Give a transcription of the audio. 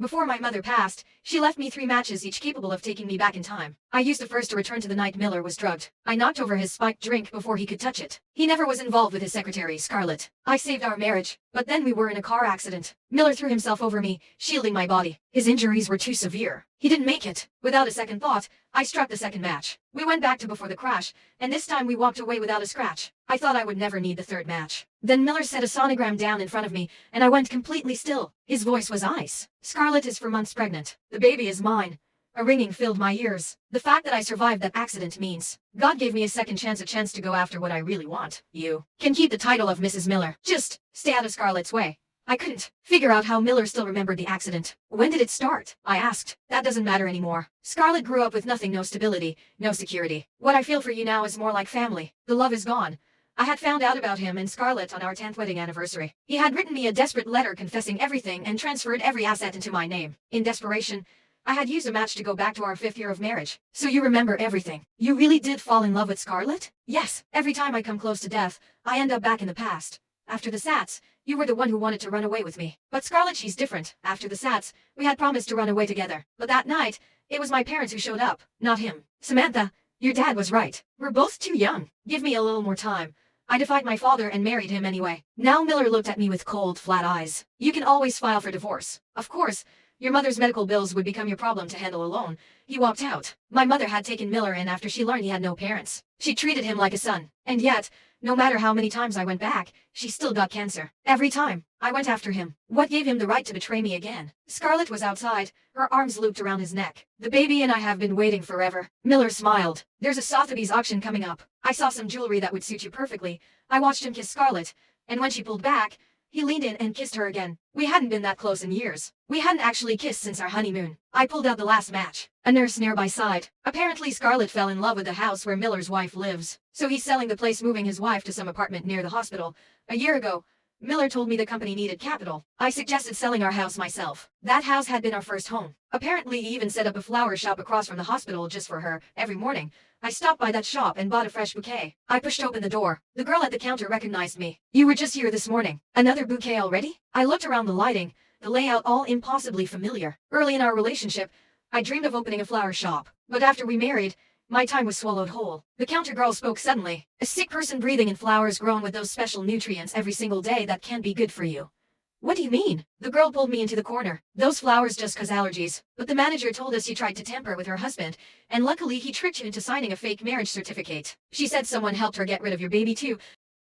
Before my mother passed, she left me 3 matches each capable of taking me back in time. I used the first to return to the night Miller was drugged. I knocked over his spiked drink before he could touch it. He never was involved with his secretary, Scarlett. I saved our marriage, but then we were in a car accident. Miller threw himself over me, shielding my body. His injuries were too severe. He didn't make it. Without a second thought, I struck the second match. We went back to before the crash, and this time we walked away without a scratch. I thought I would never need the third match. Then Miller set a sonogram down in front of me, and I went completely still. His voice was ice. Scarlett is 4 months pregnant. The baby is mine. A ringing filled my ears. The fact that I survived that accident means God gave me a second chance, a chance to go after what I really want. You can keep the title of Mrs. Miller. Just stay out of Scarlett's way. I couldn't figure out how Miller still remembered the accident. When did it start? I asked. That doesn't matter anymore. Scarlett grew up with nothing, no stability, no security. What I feel for you now is more like family. The love is gone. I had found out about him and Scarlett on our 10th wedding anniversary. He had written me a desperate letter confessing everything and transferred every asset into my name. In desperation, I had used a match to go back to our 5th year of marriage. So you remember everything. You really did fall in love with Scarlett? Yes. Every time I come close to death, I end up back in the past. After the Sats, you were the one who wanted to run away with me. But Scarlett, she's different. After the Sats, we had promised to run away together. But that night, it was my parents who showed up, not him. Samantha, your dad was right. We're both too young. Give me a little more time. I defied my father and married him anyway. Now Miller looked at me with cold, flat eyes. You can always file for divorce. Of course, your mother's medical bills would become your problem to handle alone. He walked out. My mother had taken Miller in after she learned he had no parents. She treated him like a son. And yet, no matter how many times I went back, she still got cancer. Every time, I went after him. What gave him the right to betray me again? Scarlett was outside, her arms looped around his neck. The baby and I have been waiting forever. Miller smiled. There's a Sotheby's auction coming up. I saw some jewelry that would suit you perfectly. I watched him kiss Scarlett, and when she pulled back, he leaned in and kissed her again. We hadn't been that close in years. We hadn't actually kissed since our honeymoon. I pulled out the last match. A nurse nearby sighed. Apparently Scarlett fell in love with the house where Miller's wife lives. So he's selling the place, moving his wife to some apartment near the hospital. A year ago, Miller told me the company needed capital. I suggested selling our house myself. That house had been our first home. Apparently he even set up a flower shop across from the hospital just for her. Every morning, I stopped by that shop and bought a fresh bouquet. I pushed open the door. The girl at the counter recognized me. You were just here this morning. Another bouquet already? I looked around, the lighting, the layout, all impossibly familiar. Early in our relationship, I dreamed of opening a flower shop. But after we married, my time was swallowed whole. The counter girl spoke suddenly. A sick person breathing in flowers grown with those special nutrients every single day that can be good for you. What do you mean? The girl pulled me into the corner. Those flowers just cause allergies. But the manager told us you tried to tamper with her husband, and luckily he tricked you into signing a fake marriage certificate. She said someone helped her get rid of your baby too,